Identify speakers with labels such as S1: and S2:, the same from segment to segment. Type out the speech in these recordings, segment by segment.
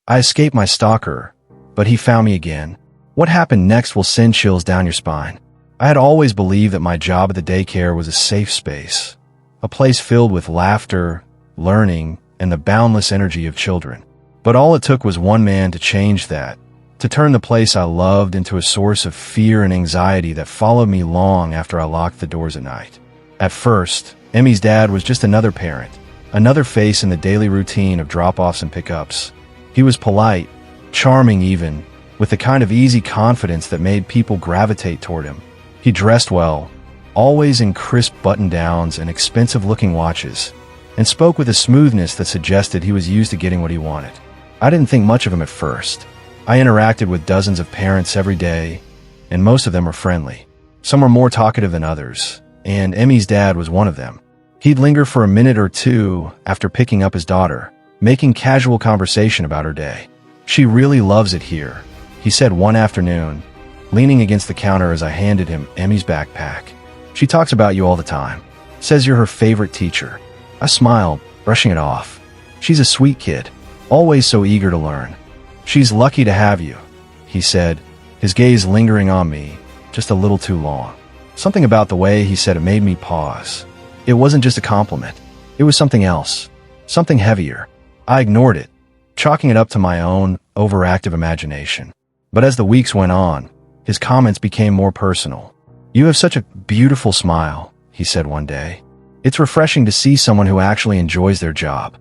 S1: I escaped my stalker, but he found me again. What happened next will send chills down your spine. I had always believed that my job at the daycare was a safe space, a place filled with laughter, learning, and the boundless energy of children. But all it took was one man to change that, to turn the place I loved into a source of fear and anxiety that followed me long after I locked the doors at night. At first, Emmy's dad was just another parent, another face in the daily routine of drop-offs and pickups. He was polite, charming even, with the kind of easy confidence that made people gravitate toward him. He dressed well, always in crisp button-downs and expensive-looking watches, and spoke with a smoothness that suggested he was used to getting what he wanted. I didn't think much of him at first. I interacted with dozens of parents every day, and most of them were friendly. Some were more talkative than others, and Emmy's dad was one of them. He'd linger for a minute or two after picking up his daughter, making casual conversation about her day. "She really loves it here," he said one afternoon, leaning against the counter as I handed him Emmy's backpack. "She talks about you all the time. Says you're her favorite teacher." I smiled, brushing it off. "She's a sweet kid, always so eager to learn." "She's lucky to have you," he said, his gaze lingering on me just a little too long. Something about the way he said it made me pause. It wasn't just a compliment. It was something else, something heavier. I ignored it, chalking it up to my own overactive imagination. But as the weeks went on, his comments became more personal. "You have such a beautiful smile," he said one day. "It's refreshing to see someone who actually enjoys their job."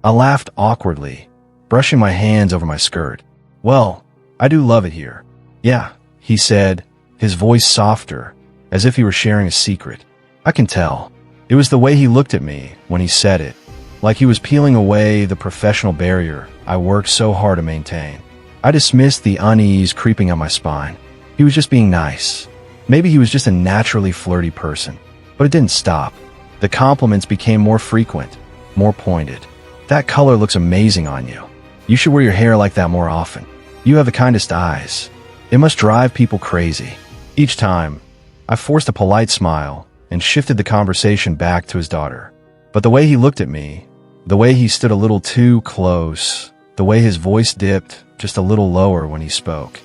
S1: I laughed awkwardly, brushing my hands over my skirt. "Well, I do love it here." "Yeah," he said, his voice softer, as if he were sharing a secret. I can tell. It was the way he looked at me when he said it, like he was peeling away the professional barrier I worked so hard to maintain. I dismissed the unease creeping up my spine. He was just being nice. Maybe he was just a naturally flirty person. But it didn't stop. The compliments became more frequent, more pointed. "That color looks amazing on you. You should wear your hair like that more often. You have the kindest eyes. It must drive people crazy." Each time, I forced a polite smile and shifted the conversation back to his daughter. But the way he looked at me, the way he stood a little too close, the way his voice dipped just a little lower when he spoke,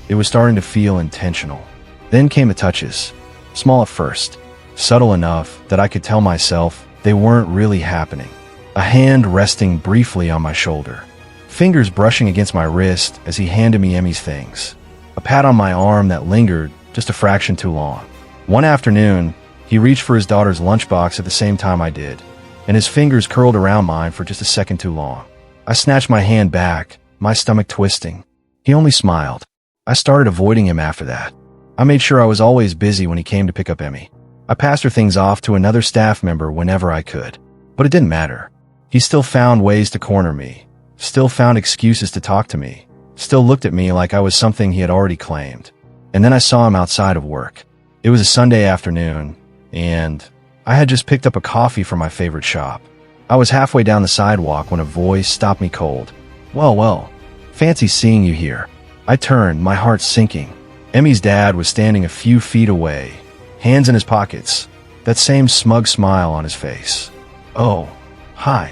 S1: it was starting to feel intentional. Then came the touches, small at first, subtle enough that I could tell myself they weren't really happening. A hand resting briefly on my shoulder, fingers brushing against my wrist as he handed me Emmy's things, a pat on my arm that lingered just a fraction too long. One afternoon, he reached for his daughter's lunchbox at the same time I did, and his fingers curled around mine for just a second too long. I snatched my hand back, my stomach twisting. He only smiled. I started avoiding him after that. I made sure I was always busy when he came to pick up Emmy. I passed her things off to another staff member whenever I could. But it didn't matter. He still found ways to corner me, still found excuses to talk to me, still looked at me like I was something he had already claimed. And then I saw him outside of work. It was a Sunday afternoon, and I had just picked up a coffee from my favorite shop. I was halfway down the sidewalk when a voice stopped me cold. Well, fancy seeing you here." I turned, my heart sinking. Emmy's dad was standing a few feet away, hands in his pockets, that same smug smile on his face. "Oh, hi,"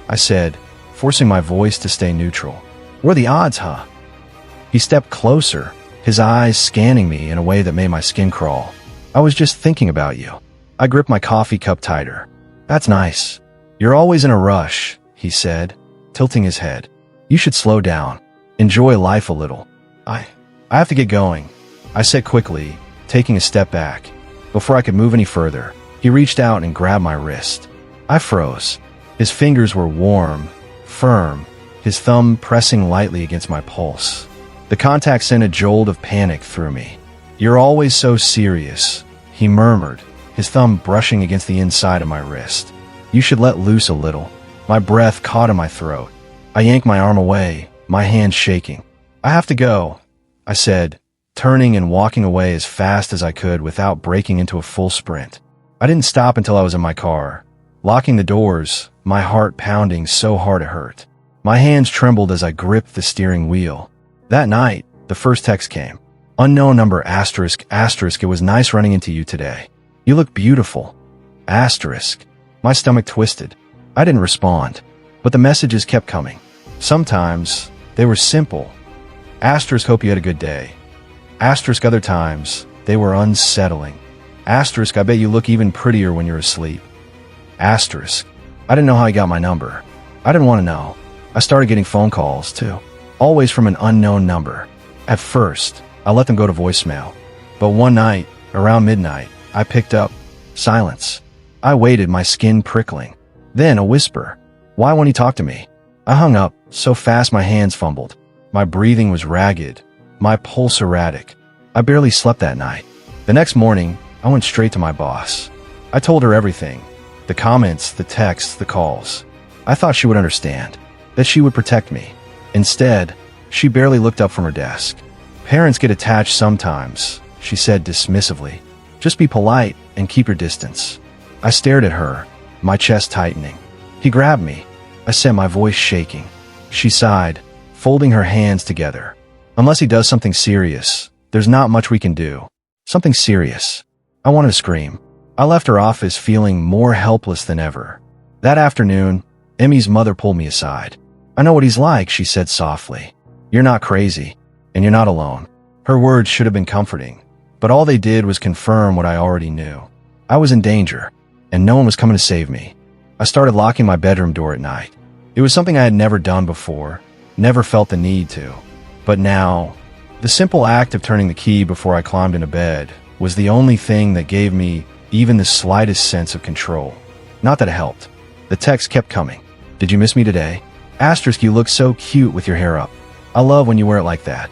S1: I said, forcing my voice to stay neutral. "What are the odds, huh?" He stepped closer, his eyes scanning me in a way that made my skin crawl. "I was just thinking about you." I gripped my coffee cup tighter. "That's nice. You're always in a rush," he said, tilting his head. "You should slow down. Enjoy life a little." I have to get going," I said quickly, taking a step back. Before I could move any further, he reached out and grabbed my wrist. I froze. His fingers were warm, firm, his thumb pressing lightly against my pulse. The contact sent a jolt of panic through me. "You're always so serious," he murmured, his thumb brushing against the inside of my wrist. "You should let loose a little." My breath caught in my throat. I yanked my arm away, my hand shaking. "I have to go," I said, turning and walking away as fast as I could without breaking into a full sprint. I didn't stop until I was in my car, locking the doors, my heart pounding so hard it hurt. My hands trembled as I gripped the steering wheel. That night, the first text came. "Unknown number asterisk asterisk, it was nice running into you today. You look beautiful." Asterisk. My stomach twisted. I didn't respond, but the messages kept coming. Sometimes, They were simple. Asterisk, hope you had a good day. Asterisk, other times, they were unsettling. Asterisk, I bet you look even prettier when you're asleep. Asterisk, I didn't know how he got my number. I didn't want to know. I started getting phone calls, too. Always from an unknown number. At first, I let them go to voicemail. But one night, around midnight, I picked up. Silence. I waited, my skin prickling. Then a whisper. Why won't he talk to me? I hung up, so fast my hands fumbled. My breathing was ragged, my pulse erratic. I barely slept that night. The next morning, I went straight to my boss. I told her everything. The comments, the texts, the calls. I thought she would understand, that she would protect me. Instead, she barely looked up from her desk. Parents get attached sometimes, she said dismissively. Just be polite and keep your distance. I stared at her, my chest tightening. He grabbed me. I said, my voice shaking. She sighed, folding her hands together. Unless he does something serious, there's not much we can do. Something serious. I wanted to scream. I left her office feeling more helpless than ever. That afternoon, Emmy's mother pulled me aside. I know what he's like, she said softly. You're not crazy, and you're not alone. Her words should have been comforting, but all they did was confirm what I already knew. I was in danger, and no one was coming to save me. I started locking my bedroom door at night. It was something I had never done before, never felt the need to. But now, the simple act of turning the key before I climbed into bed was the only thing that gave me even the slightest sense of control. Not that it helped. The text kept coming. Did you miss me today? Asterisk, you look so cute with your hair up. I love when you wear it like that.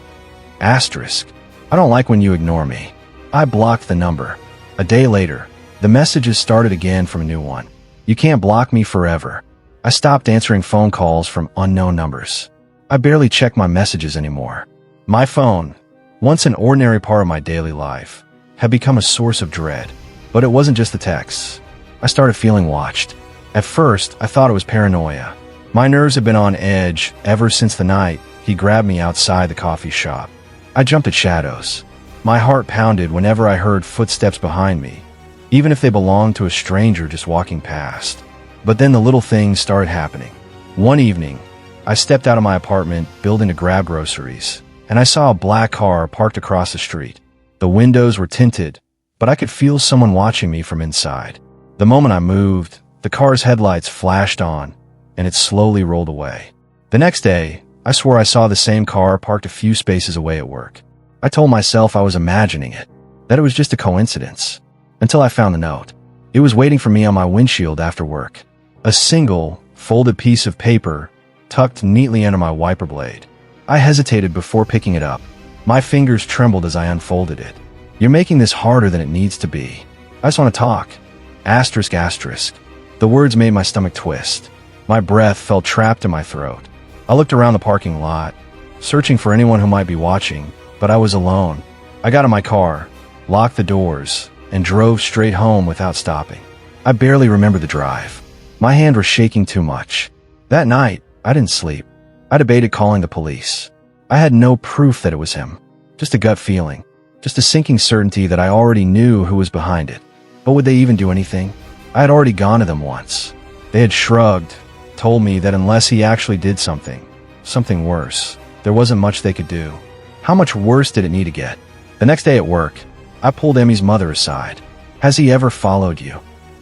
S1: Asterisk, I don't like when you ignore me. I blocked the number. A day later, the messages started again from a new one. You can't block me forever. I stopped answering phone calls from unknown numbers. I barely check my messages anymore. My phone, once an ordinary part of my daily life, had become a source of dread. But it wasn't just the texts. I started feeling watched. At first, I thought it was paranoia. My nerves had been on edge ever since the night he grabbed me outside the coffee shop. I jumped at shadows. My heart pounded whenever I heard footsteps behind me, even if they belonged to a stranger just walking past. But then the little things started happening. One evening, I stepped out of my apartment building to grab groceries, and I saw a black car parked across the street. The windows were tinted, but I could feel someone watching me from inside. The moment I moved, the car's headlights flashed on, and it slowly rolled away. The next day, I swore I saw the same car parked a few spaces away at work. I told myself I was imagining it, that it was just a coincidence, until I found the note. It was waiting for me on my windshield after work. A single, folded piece of paper tucked neatly under my wiper blade. I hesitated before picking it up. My fingers trembled as I unfolded it. You're making this harder than it needs to be. I just want to talk. Asterisk, asterisk. The words made my stomach twist. My breath felt trapped in my throat. I looked around the parking lot, searching for anyone who might be watching, but I was alone. I got in my car, locked the doors, and drove straight home without stopping. I barely remember the drive. My hand was shaking too much. That night, I didn't sleep. I debated calling the police. I had no proof that it was him. Just a gut feeling. Just a sinking certainty that I already knew who was behind it. But would they even do anything? I had already gone to them once. They had shrugged, told me that unless he actually did something worse, there wasn't much they could do. How much worse did it need to get? The next day at work, I pulled Emmy's mother aside. Has he ever followed you?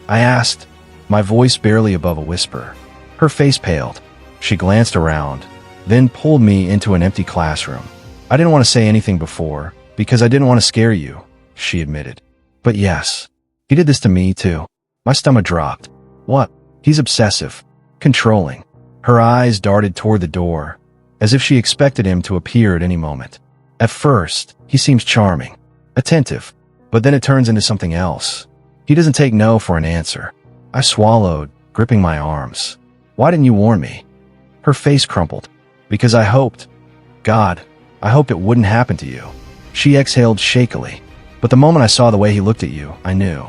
S1: I asked, my voice barely above a whisper. Her face paled. She glanced around, then pulled me into an empty classroom. I didn't want to say anything before, because I didn't want to scare you, she admitted. But yes, he did this to me too. My stomach dropped. What? He's obsessive, controlling. Her eyes darted toward the door, as if she expected him to appear at any moment. At first, he seems charming, attentive, but then it turns into something else. He doesn't take no for an answer. I swallowed, gripping my arms. Why didn't you warn me? Her face crumpled. Because I hoped. God, I hoped it wouldn't happen to you. She exhaled shakily. But the moment I saw the way he looked at you, I knew.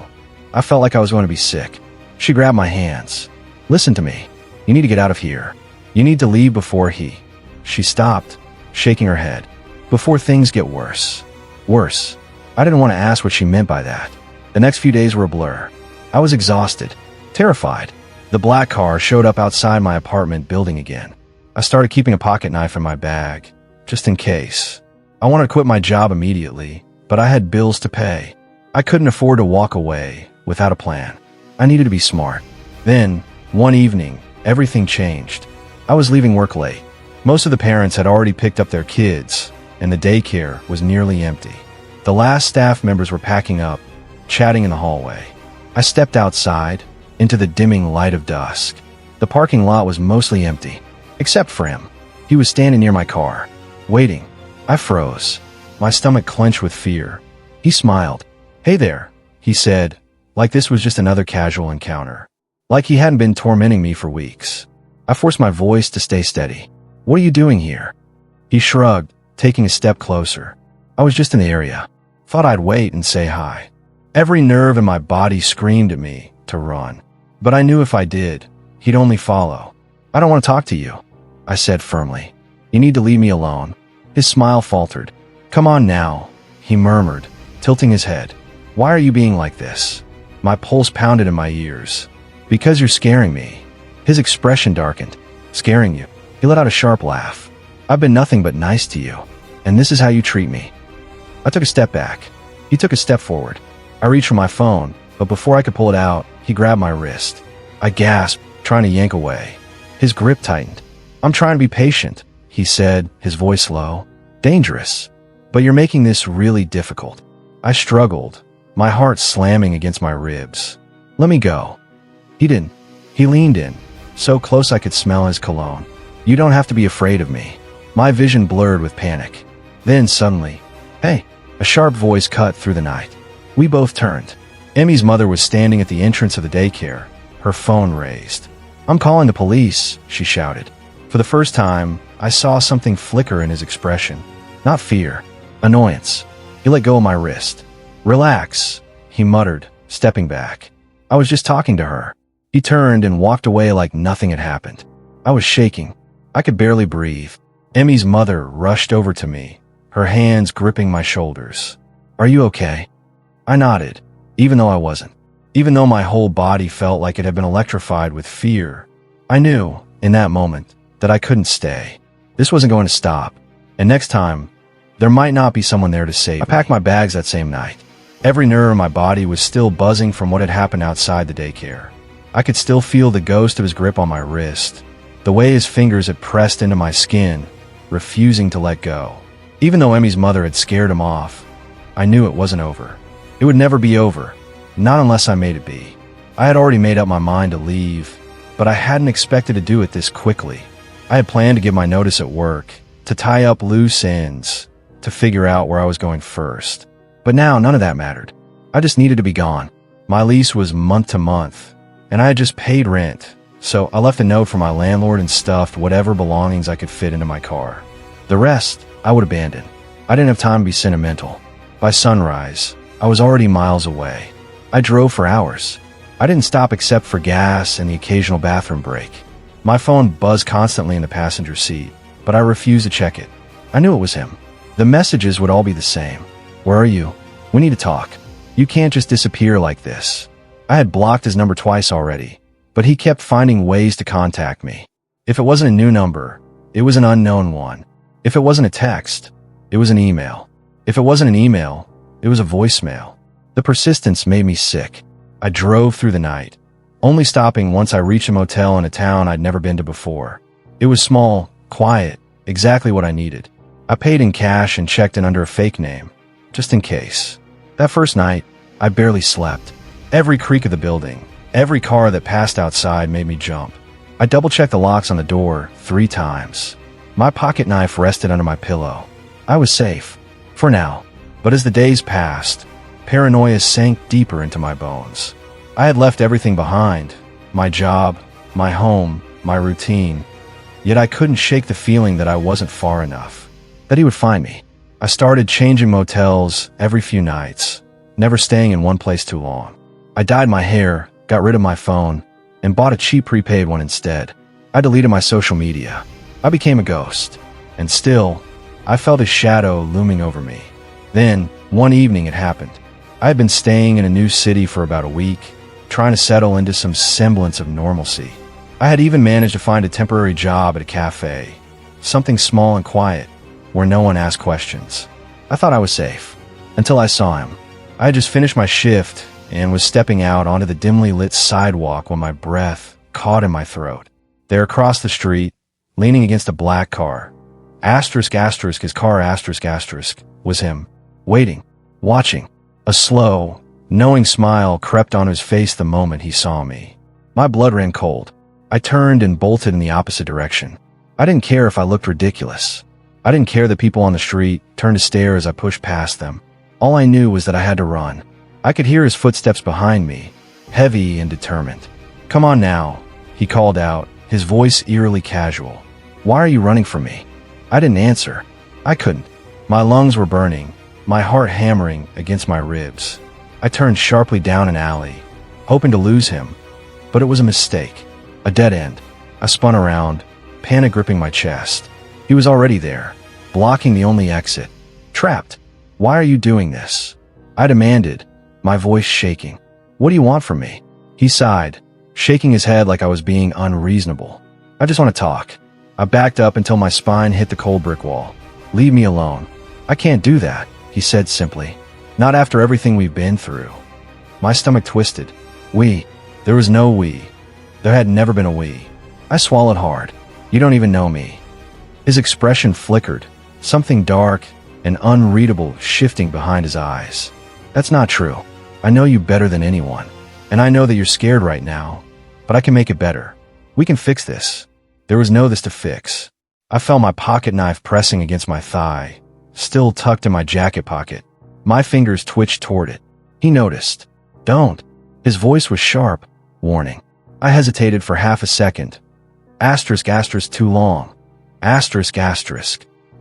S1: I felt like I was going to be sick. She grabbed my hands. Listen to me. You need to get out of here. You need to leave before he... She stopped, shaking her head. Before things get worse. Worse. I didn't want to ask what she meant by that. The next few days were a blur. I was exhausted, terrified. The black car showed up outside my apartment building again. I started keeping a pocket knife in my bag, just in case. I wanted to quit my job immediately, but I had bills to pay. I couldn't afford to walk away without a plan. I needed to be smart. Then, one evening, everything changed. I was leaving work late. Most of the parents had already picked up their kids, and the daycare was nearly empty. The last staff members were packing up, chatting in the hallway. I stepped outside, into the dimming light of dusk. The parking lot was mostly empty, except for him. He was standing near my car, waiting. I froze. My stomach clenched with fear. He smiled. "Hey there," he said, like this was just another casual encounter. Like he hadn't been tormenting me for weeks. I forced my voice to stay steady. "What are you doing here?" He shrugged, taking a step closer. "I was just in the area. Thought I'd wait and say hi." Every nerve in my body screamed at me to run. But I knew if I did, he'd only follow. "I don't want to talk to you," I said firmly. "You need to leave me alone." His smile faltered. "Come on now," he murmured, tilting his head. "Why are you being like this?" My pulse pounded in my ears. "Because you're scaring me." His expression darkened. "Scaring you?" He let out a sharp laugh. "I've been nothing but nice to you, and this is how you treat me." I took a step back. He took a step forward. I reached for my phone, but before I could pull it out, he grabbed my wrist. I gasped, trying to yank away. His grip tightened. "I'm trying to be patient," he said, his voice low. "Dangerous. But you're making this really difficult." I struggled, my heart slamming against my ribs. "Let me go." He didn't. He leaned in, so close I could smell his cologne. "You don't have to be afraid of me." My vision blurred with panic. Then suddenly, "Hey," a sharp voice cut through the night. We both turned. Emmy's mother was standing at the entrance of the daycare, her phone raised. "I'm calling the police," she shouted. For the first time, I saw something flicker in his expression. Not fear, annoyance. He let go of my wrist. "Relax," he muttered, stepping back. "I was just talking to her." He turned and walked away like nothing had happened. I was shaking. I could barely breathe. Emmy's mother rushed over to me, her hands gripping my shoulders. "Are you okay?" I nodded, even though I wasn't. Even though my whole body felt like it had been electrified with fear. I knew, in that moment, that I couldn't stay. This wasn't going to stop. And next time, there might not be someone there to save me. I packed my bags that same night. Every nerve in my body was still buzzing from what had happened outside the daycare. I could still feel the ghost of his grip on my wrist, the way his fingers had pressed into my skin, refusing to let go. Even though Emmy's mother had scared him off, I knew it wasn't over. It would never be over, not unless I made it be. I had already made up my mind to leave, but I hadn't expected to do it this quickly. I had planned to give my notice at work, to tie up loose ends, to figure out where I was going first. But now none of that mattered. I just needed to be gone. My lease was month to month, and I had just paid rent, so I left a note for my landlord and stuffed whatever belongings I could fit into my car. The rest, I would abandon. I didn't have time to be sentimental. By sunrise, I was already miles away. I drove for hours. I didn't stop except for gas and the occasional bathroom break. My phone buzzed constantly in the passenger seat, but I refused to check it. I knew it was him. The messages would all be the same. "Where are you? We need to talk. You can't just disappear like this." I had blocked his number twice already, but he kept finding ways to contact me. If it wasn't a new number, it was an unknown one. If it wasn't a text, it was an email. If it wasn't an email, it was a voicemail. The persistence made me sick. I drove through the night, only stopping once I reached a motel in a town I'd never been to before. It was small, quiet, exactly what I needed. I paid in cash and checked in under a fake name, just in case. That first night, I barely slept. Every creak of the building, every car that passed outside made me jump. I double-checked the locks on the door 3 times. My pocket knife rested under my pillow. I was safe, for now. But as the days passed, paranoia sank deeper into my bones. I had left everything behind, my job, my home, my routine. Yet I couldn't shake the feeling that I wasn't far enough, that he would find me. I started changing motels every few nights, never staying in one place too long. I dyed my hair, got rid of my phone, and bought a cheap prepaid one instead. I deleted my social media. I became a ghost. And still, I felt his shadow looming over me. Then, one evening it happened. I had been staying in a new city for about a week, trying to settle into some semblance of normalcy. I had even managed to find a temporary job at a cafe, something small and quiet, where no one asked questions. I thought I was safe, until I saw him. I had just finished my shift and was stepping out onto the dimly lit sidewalk when my breath caught in my throat. There across the street, leaning against a black car, his car was him, waiting, watching. A slow, knowing smile crept on his face the moment he saw me. My blood ran cold. I turned and bolted in the opposite direction. I didn't care if I looked ridiculous. I didn't care that people on the street turned to stare as I pushed past them. All I knew was that I had to run. I could hear his footsteps behind me, heavy and determined. "Come on now," he called out, his voice eerily casual. "Why are you running from me?" I didn't answer. I couldn't. My lungs were burning, my heart hammering against my ribs. I turned sharply down an alley, hoping to lose him, but it was a mistake. A dead end. I spun around, panic gripping my chest. He was already there, blocking the only exit. Trapped. "Why are you doing this?" I demanded, my voice shaking. "What do you want from me?" He sighed, shaking his head like I was being unreasonable. "I just want to talk." I backed up until my spine hit the cold brick wall. "Leave me alone." "I can't do that," he said simply. "Not after everything we've been through." My stomach twisted. "We." There was no we. There had never been a we. I swallowed hard. "You don't even know me." His expression flickered, something dark and unreadable shifting behind his eyes. "That's not true. I know you better than anyone. And I know that you're scared right now, but I can make it better. We can fix this." There was no this to fix. I felt my pocket knife pressing against my thigh, still tucked in my jacket pocket. My fingers twitched toward it. He noticed. "Don't." His voice was sharp, warning. I hesitated for half a second. Too long.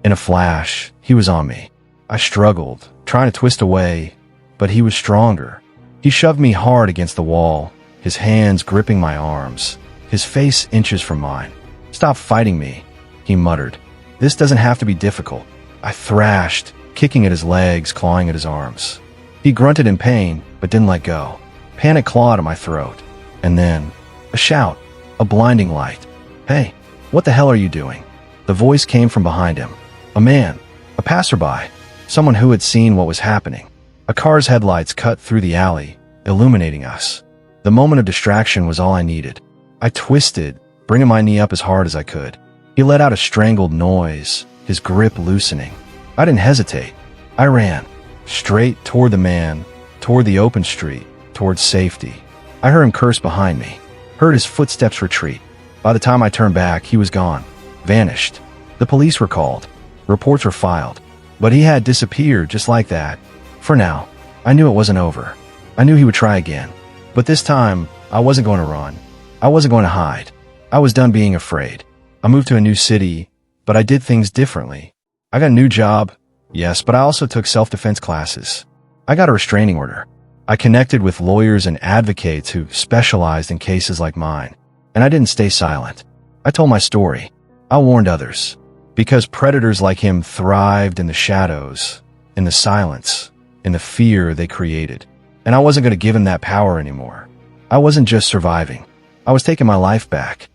S1: In a flash, he was on me. I struggled, trying to twist away, but he was stronger. He shoved me hard against the wall, his hands gripping my arms, his face inches from mine. "Stop fighting me," he muttered. "This doesn't have to be difficult." I thrashed, kicking at his legs, clawing at his arms. He grunted in pain, but didn't let go. Panic clawed at my throat. And then, a shout, a blinding light. "Hey, what the hell are you doing?" The voice came from behind him. A man, a passerby, someone who had seen what was happening. A car's headlights cut through the alley, illuminating us. The moment of distraction was all I needed. I twisted, bringing my knee up as hard as I could. He let out a strangled noise, his grip loosening. I didn't hesitate. I ran, straight toward the man, toward the open street, toward safety. I heard him curse behind me, heard his footsteps retreat. By the time I turned back, he was gone, vanished. The police were called. Reports were filed. But he had disappeared just like that. For now, I knew it wasn't over. I knew he would try again. But this time, I wasn't going to run. I wasn't going to hide. I was done being afraid. I moved to a new city, but I did things differently. I got a new job, yes, but I also took self-defense classes. I got a restraining order. I connected with lawyers and advocates who specialized in cases like mine. And I didn't stay silent. I told my story. I warned others. Because predators like him thrived in the shadows, in the silence, in the fear they created. And I wasn't going to give him that power anymore. I wasn't just surviving. I was taking my life back.